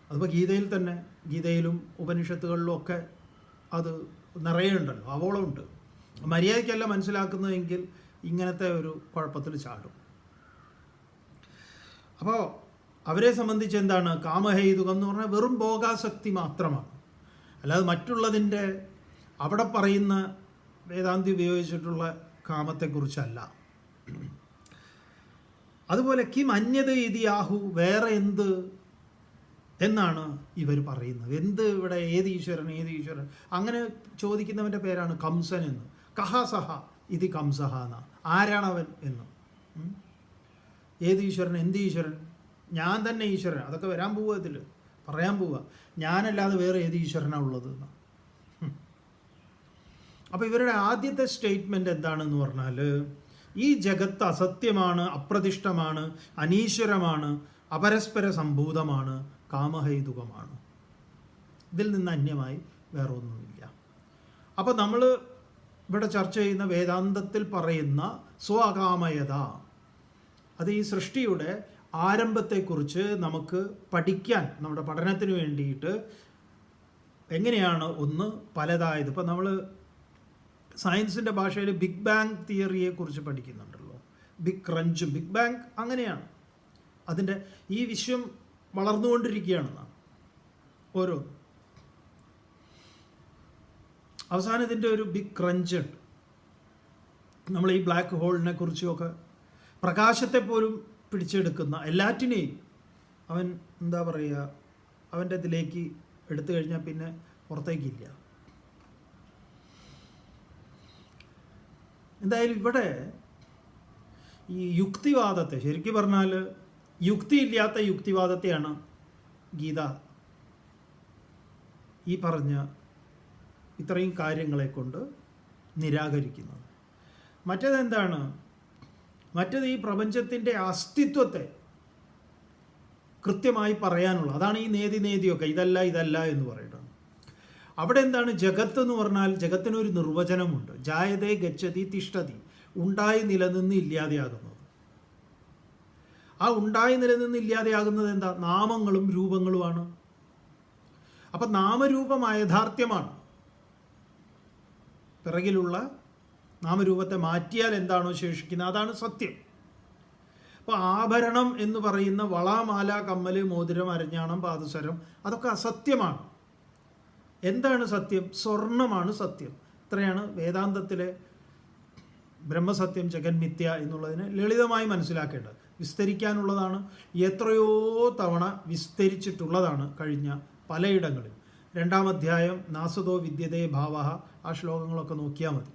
Speaker 1: അതിപ്പോൾ ഗീതയിൽ തന്നെ, ഗീതയിലും ഉപനിഷത്തുകളിലും ഒക്കെ അത് നിറയുണ്ടല്ലോ, അവോളമുണ്ട്. മര്യാദയ്ക്കല്ല മനസ്സിലാക്കുന്നതെങ്കിൽ ഇങ്ങനത്തെ ഒരു കുഴപ്പത്തിൽ ചാടും. അപ്പോൾ അവരെ സംബന്ധിച്ച് എന്താണ് കാമഹേതുകം എന്ന് പറഞ്ഞാൽ വെറും ഭോഗാസക്തി മാത്രമാണ്. അല്ലാതെ മറ്റുള്ളതിൻ്റെ അവിടെ പറയുന്ന വേദാന്തി ഉപയോഗിച്ചിട്ടുള്ള കാമത്തെക്കുറിച്ചല്ല. അതുപോലെ കിം അന്യത് ഇതിയാഹു, വേറെ എന്ത് എന്നാണ് ഇവർ പറയുന്നത്. എന്ത് ഇവിടെ, ഏത് ഈശ്വരൻ, ഏത് ഈശ്വരൻ അങ്ങനെ ചോദിക്കുന്നവൻ്റെ പേരാണ് കംസൻ എന്ന്. കഹ സഹ ഇത് കംസഹ എന്ന, ആരാണവൻ എന്ന്. ഏത് ഈശ്വരൻ, എന്ത് ഈശ്വരൻ, ഞാൻ തന്നെ ഈശ്വരൻ, അതൊക്കെ വരാൻ പോവുക, ഇതിൽ പറയാൻ പോവുക. ഞാനല്ലാതെ വേറെ ഏത് ഈശ്വരനാണ് ഉള്ളത് എന്ന്. അപ്പോൾ ഇവരുടെ ആദ്യത്തെ സ്റ്റേറ്റ്മെൻറ്റ് എന്താണെന്ന് പറഞ്ഞാൽ, ഈ ജഗത്ത് അസത്യമാണ്, അപ്രതിഷ്ഠമാണ്, അനീശ്വരമാണ്, അപരസ്പര സംഭൂതമാണ്, കാമഹേതുകമാണ്. ഇതിൽ നിന്ന് അന്യമായി വേറെ ഒന്നുമില്ല. അപ്പോൾ നമ്മൾ ഇവിടെ ചർച്ച ചെയ്യുന്ന വേദാന്തത്തിൽ പറയുന്ന സ്വകാമയത, അത് ഈ സൃഷ്ടിയുടെ ആരംഭത്തെക്കുറിച്ച് നമുക്ക് പഠിക്കാൻ, നമ്മുടെ പഠനത്തിന് വേണ്ടിയിട്ട് എങ്ങനെയാണ് ഒന്ന് പലതായത്. ഇപ്പം നമ്മൾ സയൻസിൻ്റെ ഭാഷയിൽ ബിഗ് ബാങ് തിയറിയെക്കുറിച്ച് പഠിക്കുന്നുണ്ടല്ലോ, ബിഗ് ക്രഞ്ചും. ബിഗ് ബാങ് അങ്ങനെയാണ്, അതിൻ്റെ ഈ വിശ്വം വളർന്നുകൊണ്ടിരിക്കുകയാണെന്നാണ് ഓരോ. അവസാനം ഇതിൻ്റെ ഒരു ബിഗ് ക്രഞ്ച് ഉണ്ട്. നമ്മൾ ഈ ബ്ലാക്ക് ഹോളിനെ കുറിച്ചുമൊക്കെ, പ്രകാശത്തെ പോലും പിടിച്ചെടുക്കുന്ന എല്ലാറ്റിനെയും അവൻ എന്താ പറയുക, അവൻ്റെ ഇതിലേക്ക് എടുത്തു കഴിഞ്ഞാൽ പിന്നെ പുറത്തേക്കില്ല. എന്തായാലും ഇവിടെ ഈ യുക്തിവാദത്തെ, ശരിക്കും പറഞ്ഞാൽ യുക്തിയില്ലാത്ത യുക്തിവാദത്തെയാണ് ഗീത ഈ പറഞ്ഞ ഇത്രയും കാര്യങ്ങളെ കൊണ്ട് നിരാകരിക്കുന്നത്. മറ്റേതെന്താണ്, മറ്റേത് ഈ പ്രപഞ്ചത്തിൻ്റെ അസ്തിത്വത്തെ കൃത്യമായി പറയാനുള്ള, അതാണ് ഈ നേതിയൊക്കെ, ഇതല്ല ഇതല്ല എന്ന് പറയുന്നത്. അവിടെ എന്താണ് ജഗത്ത് എന്ന് പറഞ്ഞാൽ, ജഗത്തിനൊരു നിർവചനമുണ്ട്. ജായതേ ഗച്ഛതി തിഷ്ഠതി, ഉണ്ടായി നിലനിന്ന് ഇല്ലാതെയാകുന്നത്. ആ ഉണ്ടായി നിലനിന്ന് ഇല്ലാതെയാകുന്നത് എന്താ, നാമങ്ങളും രൂപങ്ങളുമാണ്. അപ്പം നാമരൂപമായ യഥാർത്ഥ്യമാണ്. പിറകിലുള്ള നാമരൂപത്തെ മാറ്റിയാൽ എന്താണോ ശേഷിക്കുന്നത് അതാണ് സത്യം. അപ്പോൾ ആഭരണം എന്ന് പറയുന്ന വള, മാല, കമ്മല്, മോതിരം, അരഞ്ഞാണം, പാദസരം അതൊക്കെ അസത്യമാണ്. എന്താണ് സത്യം? സ്വർണമാണ് സത്യം. ഇത്രയാണ് വേദാന്തത്തിലെ ബ്രഹ്മസത്യം ജഗന്മിഥ്യ എന്നുള്ളതിനെ ലളിതമായി മനസ്സിലാക്കേണ്ടത്. വിസ്തരിക്കാനുള്ളതാണ്, എത്രയോ തവണ വിസ്തരിച്ചിട്ടുള്ളതാണ് കഴിഞ്ഞ പലയിടങ്ങളിൽ. 2-ാം അധ്യായം നാസതോ വിദ്യതേ ഭാവഃ, ആ ശ്ലോകങ്ങളൊക്കെ നോക്കിയാൽ മതി.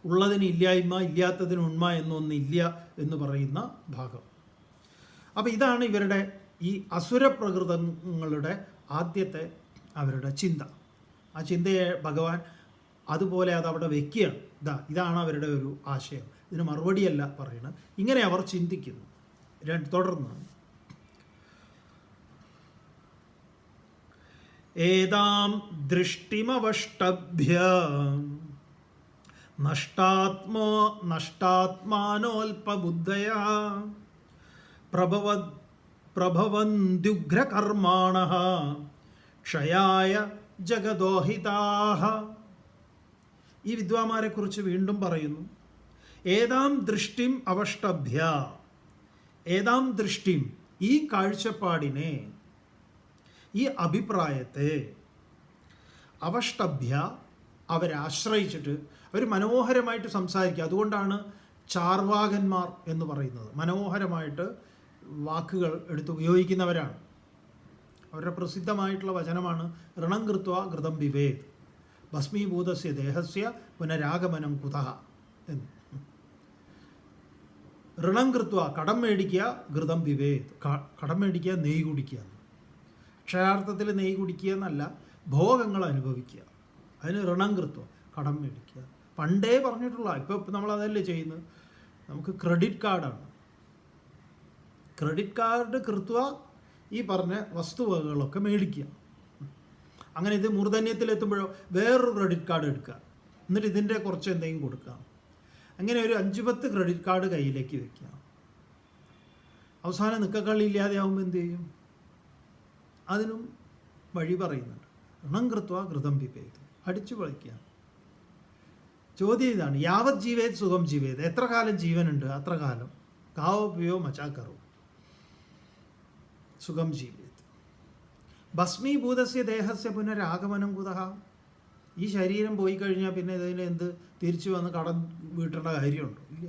Speaker 1: ഉള്ളതിന് ഇല്ലായ്മ, ഇല്ലാത്തതിന് ഉണ്മ എന്നൊന്നില്ല എന്ന് പറയുന്ന ഭാഗം. അപ്പോൾ ഇതാണ് ഇവരുടെ ഈ അസുരപ്രകൃതങ്ങളുടെ ആദ്യത്തെ അവരുടെ ചിന്ത. ആ ചിന്തയെ ഭഗവാൻ അതുപോലെ അതവിടെ വെക്കുകയാണ്. ഇതാണ് അവരുടെ ഒരു ആശയം. ഇതിന് മറുപടിയല്ല പറയുന്നത്, ഇങ്ങനെ അവർ ചിന്തിക്കുന്നു. തുടർന്ന് ഏതാം ദൃഷ്ടിമവഷ്ടഭ്യ നഷ്ടാത്മാനോൽപബുദ്ധയാ പ്രഭവന്ത്യുഗ്രകർമാണഃ ക്ഷയായ ജഗദോഹിതാഃ. ഈ വിദ്വാന്മാരെക്കുറിച്ച് വീണ്ടും പറയുന്നു. ഏതാം ദൃഷ്ടിം അവഷ്ടഭ്യ, ഏതാം ദൃഷ്ടിം, ഈ കാഴ്ചപ്പാടിനെ, ഈ അഭിപ്രായത്തെ, അവഷ്ടഭ്യ അവരാശ്രയിച്ചിട്ട് അവർ മനോഹരമായിട്ട് സംസാരിക്കുക. അതുകൊണ്ടാണ് ചാർവാകന്മാർ എന്ന് പറയുന്നത്. മനോഹരമായിട്ട് വാക്കുകൾ എടുത്ത് ഉപയോഗിക്കുന്നവരാണ്. അവരുടെ പ്രസിദ്ധമായിട്ടുള്ള വചനമാണ് ഋണം കൃത്വ ഘൃതം പിബേത് ഭസ്മീഭൂതസ്യ ദേഹസ്യ പുനരാഗമനം കുതഃ എന്ന്. ഋണം കൃത്വ, കടം മേടിക്കുക, ഘൃതം പിബേത്, കടം മേടിക്കുക, നെയ്യ് കുടിക്കുക. അക്ഷരാർത്ഥത്തിൽ നെയ്യ് കുടിക്കുക എന്നല്ല, ഭോഗങ്ങൾ അനുഭവിക്കുക. അതിന് ഋണം കൃത്വ, കടം മേടിക്കുക. പണ്ടേ പറഞ്ഞിട്ടുള്ള, ഇപ്പോൾ നമ്മളതല്ലേ ചെയ്യുന്നത്. നമുക്ക് ക്രെഡിറ്റ് കാർഡാണ്. ക്രെഡിറ്റ് കാർഡ് കൃത്വ ഈ പറഞ്ഞ വസ്തുവകകളൊക്കെ മേടിക്കുക. അങ്ങനെ ഇത് മൂർധന്യത്തിലെത്തുമ്പോഴോ വേറൊരു ക്രെഡിറ്റ് കാർഡ് എടുക്കുക, എന്നിട്ട് ഇതിൻ്റെ കുറച്ച് എന്തെങ്കിലും കൊടുക്കുക. അങ്ങനെ ഒരു 5-10 ക്രെഡിറ്റ് കാർഡ് കയ്യിലേക്ക് വയ്ക്കുക. അവസാനം നിക്കക്കള്ളി ഇല്ലാതെ ആകുമ്പോൾ എന്ത് ചെയ്യും? അതിനും വഴി പറയുന്നുണ്ട്. ഋണം കൃത്വ ഘൃതം പിബേത്, അടിച്ചു പൊളിക്കുക. ചോദ്യം ഇതാണ്, യാവത് ജീവേത് സുഖം ജീവേത്, എത്ര കാലം ജീവനുണ്ട് അത്ര കാലം കാവോ പിയോ മച്ചാക്കറോ സുഖം ജീവേത്. ഭസ്മീഭൂതസ്യ ദേഹസ്യ പുനരാഗമനം കുതഃ, ഈ ശരീരം പോയി കഴിഞ്ഞാൽ പിന്നെ ഇതിന് എന്ത് തിരിച്ചു വന്ന് കടം വീട്ടേണ്ട കാര്യമുണ്ടോ? ഇല്ല.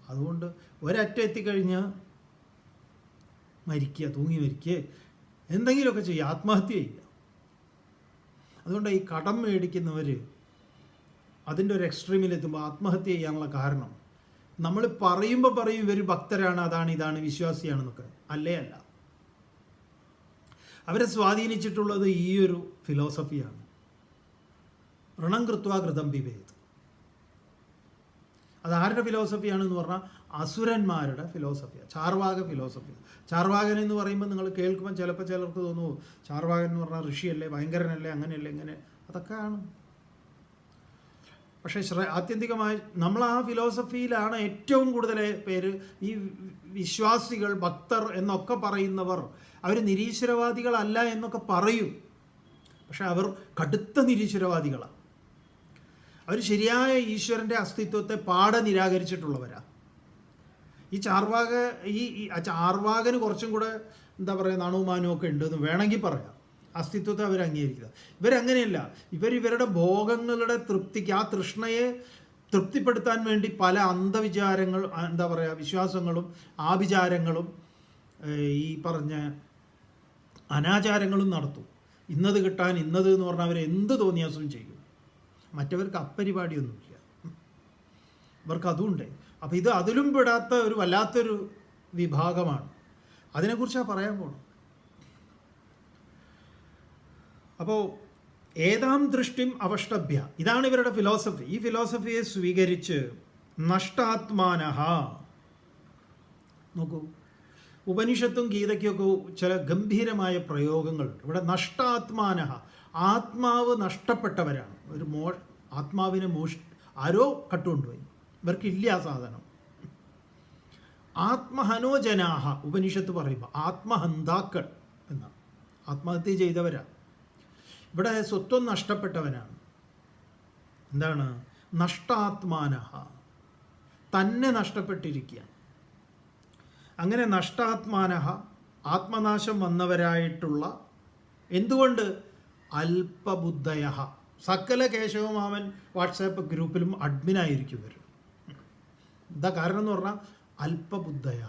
Speaker 1: അതുകൊണ്ട് ഒരറ്റം എത്തിക്കഴിഞ്ഞാൽ മരിക്കുക, തൂങ്ങി മരിക്കുക, എന്തെങ്കിലുമൊക്കെ ചെയ്യുക, ആത്മഹത്യ ചെയ്യുക. അതുകൊണ്ട് ഈ കടം മേടിക്കുന്നവർ അതിൻ്റെ ഒരു എക്സ്ട്രീമിലെത്തുമ്പോൾ ആത്മഹത്യ ചെയ്യാനുള്ള കാരണം നമ്മൾ പറയുമ്പോൾ പറയും ഇവർ ഭക്തരാണ്, അതാണ് ഇതാണ് വിശ്വാസിയാണെന്നൊക്കെ. അല്ല. അവരെ സ്വാധീനിച്ചിട്ടുള്ളത് ഈ ഒരു ഫിലോസഫിയാണ്. ഋണം കൃത്വ ഘൃതം പിബേത്. അതാരുടെ ഫിലോസഫിയാണെന്ന് പറഞ്ഞാൽ അസുരന്മാരുടെ ഫിലോസഫിയാണ്, ചാർവാക ഫിലോസഫിയാണ്. ചാർവാകൻ എന്ന് പറയുമ്പോൾ നിങ്ങൾ കേൾക്കുമ്പോൾ ചിലപ്പോൾ ചിലർക്ക് തോന്നുമോ ചാർവാകൻ എന്ന് പറഞ്ഞാൽ ഋഷിയല്ലേ, ഭയങ്കരനല്ലേ, അങ്ങനെയല്ലേ, ഇങ്ങനെ, അതൊക്കെ ആണ്. പക്ഷേ ആത്യന്തികമായി നമ്മൾ ആ ഫിലോസഫിയിലാണ് ഏറ്റവും കൂടുതൽ പേര് ഈ വിശ്വാസികൾ, ഭക്തർ എന്നൊക്കെ പറയുന്നവർ അവർ നിരീശ്വരവാദികളല്ല എന്നൊക്കെ പറയും. പക്ഷെ അവർ കടുത്ത നിരീശ്വരവാദികളാണ്. അവർ ശരിയായ ഈശ്വരൻ്റെ അസ്തിത്വത്തെ പാടെ നിരാകരിച്ചിട്ടുള്ളവരാണ്. ഈ ചാർവാകന് കുറച്ചും കൂടെ എന്താ പറയുക, നാണുമാനവും ഒക്കെ ഉണ്ടെന്ന് വേണമെങ്കിൽ പറയാം. അസ്തിത്വത്തെ അവർ അംഗീകരിക്കുക. ഇവരങ്ങനെയല്ല. ഇവരുടെ ഭോഗങ്ങളുടെ തൃപ്തിക്ക്, ആ തൃഷ്ണയെ തൃപ്തിപ്പെടുത്താൻ വേണ്ടി പല അന്ധവിചാരങ്ങൾ, എന്താ പറയുക, വിശ്വാസങ്ങളും ആഭിചാരങ്ങളും ഈ പറഞ്ഞ അനാചാരങ്ങളും നടത്തും. ഇന്നത് കിട്ടാൻ ഇന്നത് എന്ന് പറഞ്ഞാൽ അവർ എന്ത് തോന്നിയാസം ചെയ്യും. മറ്റവർക്ക് അപ്പരിപാടിയൊന്നുമില്ല, ഇവർക്ക് അതുണ്ട്. അപ്പോൾ ഇത് അതിലും പെടാത്ത ഒരു വല്ലാത്തൊരു വിഭാഗമാണ്. അതിനെക്കുറിച്ചാണ് പറയാൻ പോകണം. അപ്പോൾ ഏതാം ദൃഷ്ടിം അവഷ്ടഭ്യ, ഇതാണ് ഇവരുടെ ഫിലോസഫി. ഈ ഫിലോസഫിയെ സ്വീകരിച്ച് നഷ്ടാത്മാനഹ, നോക്കൂ, ഉപനിഷത്തും ഗീതയ്ക്കൊക്കെ ചില ഗംഭീരമായ പ്രയോഗങ്ങളുണ്ട്. ഇവിടെ നഷ്ടാത്മാനഹ, ആത്മാവ് നഷ്ടപ്പെട്ടവരാണ്. ആത്മാവിനെ ആരോ കട്ടുകൊണ്ടുപോയി, ഇവർക്കില്ല ആ സാധനം. ആത്മഹനോജനാഹ, ഉപനിഷത്ത് പറയുമ്പോൾ ആത്മഹന്താക്കൾ എന്നാണ്, ആത്മഹത്യ ചെയ്തവരാണ്. ഇവിടെ സ്വത്വം നഷ്ടപ്പെട്ടവനാണ്. എന്താണ് നഷ്ടാത്മാനഹ, തന്നെ നഷ്ടപ്പെട്ടിരിക്കുക. അങ്ങനെ നഷ്ടാത്മാനഹ, ആത്മനാശം വന്നവരായിട്ടുള്ള, എന്തുകൊണ്ട് അല്പബുദ്ധയ, സകല കേശവമാമൻ വാട്സാപ്പ് ഗ്രൂപ്പിലും അഡ്മിനായിരിക്കും ഇവർ. എന്താ കാരണം എന്ന് പറഞ്ഞാൽ അല്പബുദ്ധയ.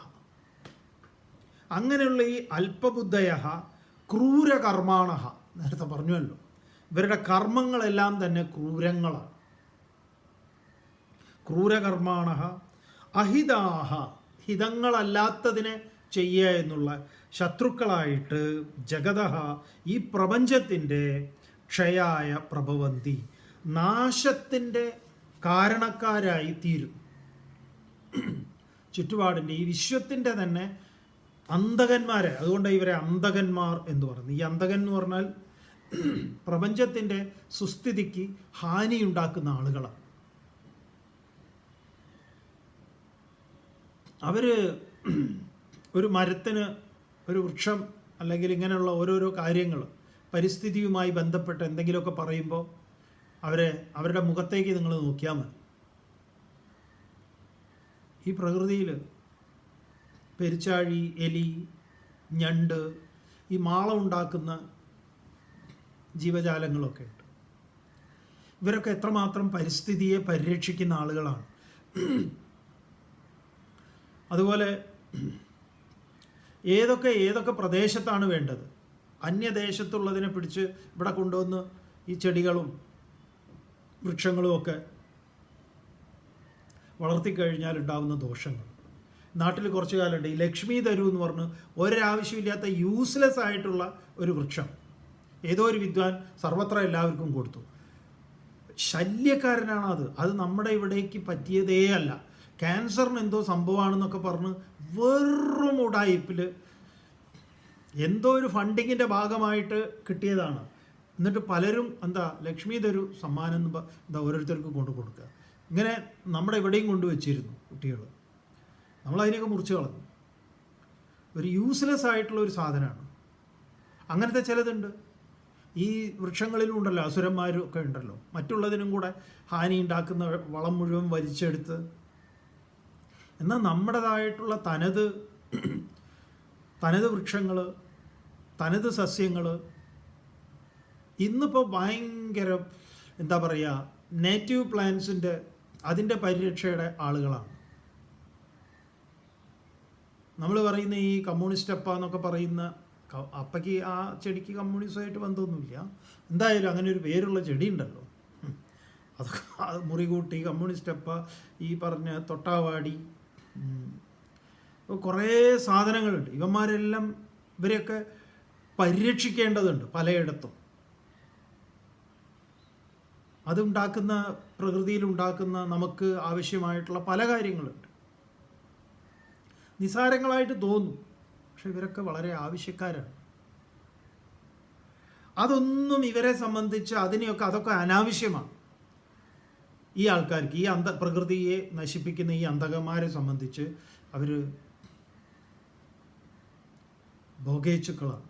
Speaker 1: അങ്ങനെയുള്ള ഈ അല്പബുദ്ധയ ക്രൂരകർമാണ, നേരത്തെ പറഞ്ഞുവല്ലോ, ഇവരുടെ കർമ്മങ്ങളെല്ലാം തന്നെ ക്രൂരങ്ങളാണ്. ക്രൂരകർമാണ അഹിതാഹ, ഹിതങ്ങളല്ലാത്തതിനെ ചെയ്യുക എന്നുള്ള ശത്രുക്കളായിട്ട് ജഗതഃ, ഈ പ്രപഞ്ചത്തിൻ്റെ ക്ഷയായ പ്രഭവന്തി, നാശത്തിൻ്റെ കാരണക്കാരായി തീരും. ചുറ്റുപാടിൻ്റെ ഈ വിശ്വത്തിൻ്റെ തന്നെ അന്തകന്മാരെ, അതുകൊണ്ട് ഇവരെ അന്തകന്മാർ എന്ന് പറയുന്നത്. ഈ അന്തകൻ എന്ന് പറഞ്ഞാൽ പ്രപഞ്ചത്തിൻ്റെ സുസ്ഥിതിക്ക് ഹാനിയുണ്ടാക്കുന്ന ആളുകളാണ്. അവർ ഒരു മരത്തിന്, ഒരു വൃക്ഷം, അല്ലെങ്കിൽ ഇങ്ങനെയുള്ള ഓരോരോ കാര്യങ്ങൾ പരിസ്ഥിതിയുമായി ബന്ധപ്പെട്ട് എന്തെങ്കിലുമൊക്കെ പറയുമ്പോൾ അവരുടെ മുഖത്തേക്ക് നിങ്ങൾ നോക്കിയാൽ മതി. ഈ പ്രകൃതിയിൽ പെരിച്ചാഴി, എലി, ഞണ്ട്, ഈ മാളം ഉണ്ടാക്കുന്ന ജീവജാലങ്ങളൊക്കെ ഉണ്ട്. ഇവരൊക്കെ എത്രമാത്രം പരിസ്ഥിതിയെ പരിരക്ഷിക്കുന്ന ആളുകളാണ്. അതുപോലെ ഏതൊക്കെ പ്രദേശത്താണ് വേണ്ടത്, അന്യദേശത്തുള്ളതിനെ പിടിച്ച് ഇവിടെ കൊണ്ടുവന്ന് ഈ ചെടികളും വൃക്ഷങ്ങളും ഒക്കെ വളർത്തിക്കഴിഞ്ഞാൽ ഉണ്ടാകുന്ന ദോഷങ്ങൾ. നാട്ടിൽ കുറച്ചു കാലമുണ്ട് ഈ ലക്ഷ്മി തരു എന്ന് പറഞ്ഞ് ഒരാവശ്യമില്ലാത്ത യൂസ്ലെസ് ആയിട്ടുള്ള ഒരു വൃക്ഷം ഏതോ ഒരു വിദ്വാൻ സർവത്ര എല്ലാവർക്കും കൊടുത്തു. ശല്യക്കാരനാണ് അത് നമ്മുടെ ഇവിടേക്ക് പറ്റിയതേ അല്ല. ക്യാൻസറിന് എന്തോ സംഭവമാണെന്നൊക്കെ പറഞ്ഞ് വെറും ഉടായിപ്പിൽ എന്തോ ഒരു ഫണ്ടിങ്ങിൻ്റെ ഭാഗമായിട്ട് കിട്ടിയതാണ്. എന്നിട്ട് പലരും ലക്ഷ്മി തരു സമ്മാനം ഓരോരുത്തർക്കും കൊണ്ടു കൊടുക്കുക. ഇങ്ങനെ നമ്മുടെ ഇവിടെയും കൊണ്ടുവച്ചിരുന്നു കുട്ടികൾ. നമ്മളതിനെയൊക്കെ മുറിച്ച് കളഞ്ഞു. ഒരു യൂസ്ലെസ് ആയിട്ടുള്ള ഒരു സാധനമാണ്. അങ്ങനത്തെ ചിലതുണ്ട്. ഈ വൃക്ഷങ്ങളിലും ഉണ്ടല്ലോ അസുരന്മാരും ഒക്കെ ഉണ്ടല്ലോ, മറ്റുള്ളതിനും കൂടെ ഹാനി ഉണ്ടാക്കുന്ന വളം മുഴുവൻ വലിച്ചെടുത്ത്. എന്നാൽ നമ്മുടേതായിട്ടുള്ള തനത് വൃക്ഷങ്ങൾ, തനത് സസ്യങ്ങൾ ഇന്നിപ്പോൾ ഭയങ്കര എന്താ പറയുക, നേറ്റീവ് പ്ലാന്റ്സിൻ്റെ അതിൻ്റെ പരിരക്ഷയുടെ ആളുകളാണ്. നമ്മൾ പറയുന്ന ഈ കമ്മ്യൂണിസ്റ്റ് അപ്പ എന്നൊക്കെ പറയുന്ന അപ്പയ്ക്ക് ആ ചെടിക്ക് കമ്മ്യൂണിസമായിട്ട് ബന്ധമൊന്നുമില്ല. എന്തായാലും അങ്ങനെ ഒരു പേരുള്ള ചെടി ഉണ്ടല്ലോ, അതൊക്കെ മുറികൂട്ടി കമ്മ്യൂണിസ്റ്റ് അപ്പ, ഈ പറഞ്ഞ തൊട്ടാവാടി, കുറേ സാധനങ്ങളുണ്ട്. ഇവരെയൊക്കെ പരിരക്ഷിക്കേണ്ടതുണ്ട് പലയിടത്തും. അതുണ്ടാക്കുന്ന, പ്രകൃതിയിലുണ്ടാക്കുന്ന നമുക്ക് ആവശ്യമായിട്ടുള്ള പല കാര്യങ്ങളുണ്ട്. നിസാരങ്ങളായിട്ട് തോന്നും, പക്ഷെ ഇവരൊക്കെ വളരെ ആവശ്യക്കാരാണ്. അതൊന്നും ഇവരെ സംബന്ധിച്ച് അതൊക്കെ അനാവശ്യമാണ്. ഈ ആൾക്കാർക്ക്, ഈ പ്രകൃതിയെ നശിപ്പിക്കുന്ന ഈ അന്ധകന്മാരെ സംബന്ധിച്ച് അവർ ഭോഗേച്ചുക്കളാണ്.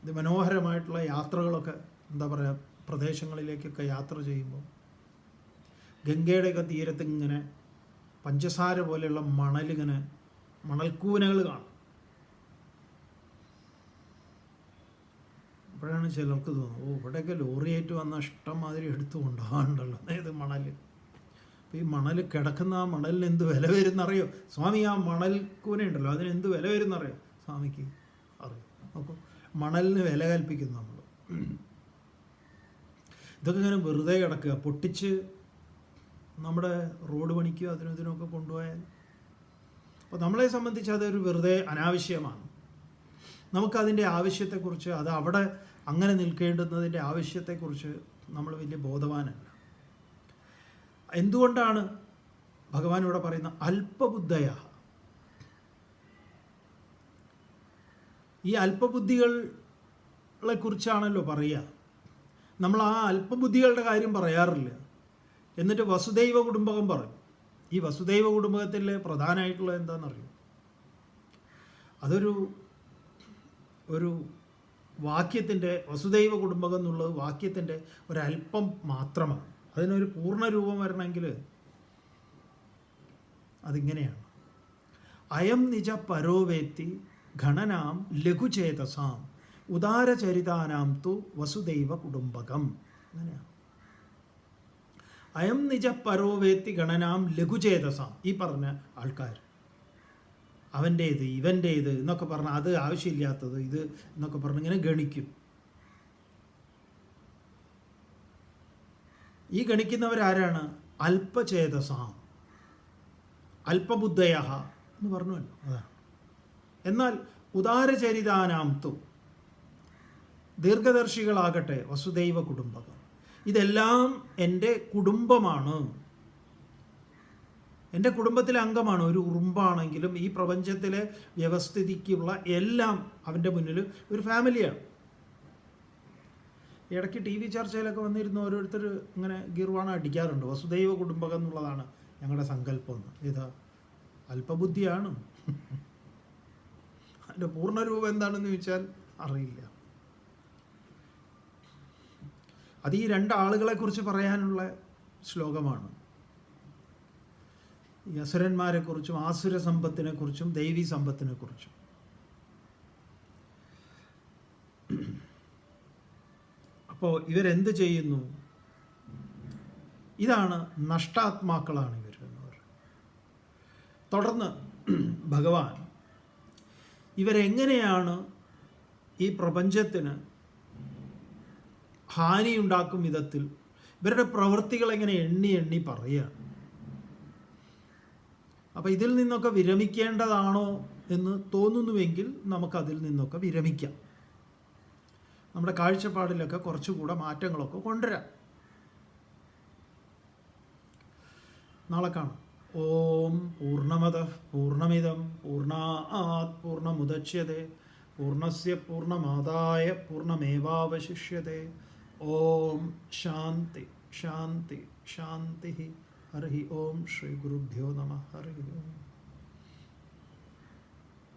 Speaker 1: ഇത് മനോഹരമായിട്ടുള്ള യാത്രകളൊക്കെ, എന്താ പറയുക, പ്രദേശങ്ങളിലേക്കൊക്കെ യാത്ര ചെയ്യുമ്പോൾ ഗംഗയുടെയൊക്കെ തീരത്ത് ഇങ്ങനെ പഞ്ചസാര പോലെയുള്ള മണൽക്കൂനകൾ കാണും. അപ്പോഴാണ് ചിലർക്ക് തോന്നുന്നത്, ഇവിടെയൊക്കെ ലോറിയായിട്ട് വന്ന ഇഷ്ടം മാതിരി എടുത്തു കൊണ്ടുപോകാനുണ്ടല്ലോ അതായത് മണൽ. അപ്പോൾ ഈ മണൽ കിടക്കുന്ന ആ മണലിന് എന്ത് വില വരുന്നറിയോ സ്വാമി? ആ മണൽക്കൂന ഉണ്ടല്ലോ, അതിന് എന്ത് വില വരുന്നറിയോ സ്വാമിക്ക് അറിയോ? അപ്പോൾ മണലിന് വില കൽപ്പിക്കുന്നു നമ്മൾ. ഇതൊക്കെ ഇങ്ങനെ വെറുതെ കിടക്കുക, പൊട്ടിച്ച് നമ്മുടെ റോഡ് പണിക്കോ ഇതിനൊക്കെ കൊണ്ടുപോയാൽ, അപ്പോൾ നമ്മളെ സംബന്ധിച്ച് അതൊരു വെറുതെ അനാവശ്യമാണ്. നമുക്കതിൻ്റെ ആവശ്യത്തെക്കുറിച്ച്, അത് അവിടെ അങ്ങനെ നിൽക്കേണ്ടുന്നതിൻ്റെ ആവശ്യത്തെക്കുറിച്ച് നമ്മൾ വലിയ ബോധവാനല്ല. എന്തുകൊണ്ടാണ് ഭഗവാൻ ഇവിടെ പറയുന്ന അല്പബുദ്ധയ? ഈ അല്പബുദ്ധികളെ കുറിച്ചാണല്ലോ പറയുക. നമ്മൾ ആ അല്പബുദ്ധികളുടെ കാര്യം പറയാറില്ല. എന്നിട്ട് വസുദൈവ കുടുംബകം പറയും. ഈ വസുദൈവ കുടുംബകത്തിൽ പ്രധാനമായിട്ടുള്ളത് എന്താണെന്നറിയും? ഒരു വാക്യത്തിൻ്റെ, വസുദൈവ കുടുംബകം എന്നുള്ളത് വാക്യത്തിൻ്റെ ഒരല്പം മാത്രമാണ്. അതിനൊരു പൂർണ്ണരൂപം വരണമെങ്കിൽ അതിങ്ങനെയാണ്: അയം നിജ പരോവേത്തി ഗണനാം ലഘുചേതസാം ഉദാരചരിതാനാം തു വസുദൈവ കുടുംബകം. അങ്ങനെയാണ്. അയം നിജ പരോവേത്തി ഗണനാം ലഘുചേതസാം. ഈ പറഞ്ഞ ആൾക്കാർ അവൻ്റേത്, ഇവൻ്റേത് എന്നൊക്കെ പറഞ്ഞാൽ അത് ആവശ്യമില്ലാത്തത് ഇത് എന്നൊക്കെ പറഞ്ഞ് ഇങ്ങനെ ഗണിക്കും. ഈ ഗണിക്കുന്നവരാരാണ്? അല്പചേതസാം, അല്പബുദ്ധയ എന്ന് പറഞ്ഞുവല്ലോ, അതാണ്. എന്നാൽ ഉദാരചരിതാനാം തു, ദീർഘദർശികളാകട്ടെ വസുദൈവ കുടുംബകം. ഇതെല്ലാം എൻ്റെ കുടുംബമാണ്, എൻ്റെ കുടുംബത്തിലെ അംഗമാണ്. ഒരു ഉറുമ്പാണെങ്കിലും ഈ പ്രപഞ്ചത്തിലെ വ്യവസ്ഥിതിക്കുള്ള എല്ലാം അവൻ്റെ മുന്നിൽ ഒരു ഫാമിലിയാണ്. ഇടയ്ക്ക് TV ചർച്ചയിലൊക്കെ വന്നിരുന്ന ഓരോരുത്തർ ഇങ്ങനെ ഗീർവാണം അടിക്കാറുണ്ട്. വസുദൈവ കുടുംബകം എന്നുള്ളതാണ് ഞങ്ങളുടെ സങ്കല്പം എന്ന്. ഇതാ അല്പബുദ്ധിയാണ്. അതിൻ്റെ പൂർണ്ണരൂപം എന്താണെന്ന് ചോദിച്ചാൽ അറിയില്ല. അത് ഈ രണ്ടാളുകളെക്കുറിച്ച് പറയാനുള്ള ശ്ലോകമാണ്. ഈ അസുരന്മാരെക്കുറിച്ചും ആസുര സമ്പത്തിനെക്കുറിച്ചും ദൈവീ സമ്പത്തിനെക്കുറിച്ചും. അപ്പോൾ ഇവരെന്ത് ചെയ്യുന്നു? ഇതാണ് നഷ്ടാത്മാക്കളാണ് ഇവർ എന്ന് പറയുന്നത്. തുടർന്ന് ഭഗവാൻ ഇവരെങ്ങനെയാണ് ഈ പ്രപഞ്ചത്തിന് ഹാനിയുണ്ടാക്കും വിധത്തിൽ ഇവരുടെ പ്രവൃത്തികൾ എങ്ങനെ എണ്ണി എണ്ണി പറയുകയാണ്. അപ്പോൾ ഇതിൽ നിന്നൊക്കെ വിരമിക്കേണ്ടതാണോ എന്ന് തോന്നുന്നുവെങ്കിൽ നമുക്കതിൽ നിന്നൊക്കെ വിരമിക്കാം. നമ്മുടെ കാഴ്ചപ്പാടിലൊക്കെ കുറച്ചുകൂടെ മാറ്റങ്ങളൊക്കെ കൊണ്ടുവരാം. നാളെ കാണാം. ഓം പൂർണ്ണമദഃ പൂർണ്ണമിദം പൂർണ്ണാത് പൂർണ്ണമുദച്യതേ പൂർണ്ണസ്യ പൂർണ്ണമാദായ പൂർണ്ണമേവാവശിഷ്യതേ. ഓം ശാന്തി ശാന്തി ശാന്തി. ഹരി ഓം. ശ്രീ ഗുരുഭ്യോ നമഃ. ഹരി ഓം.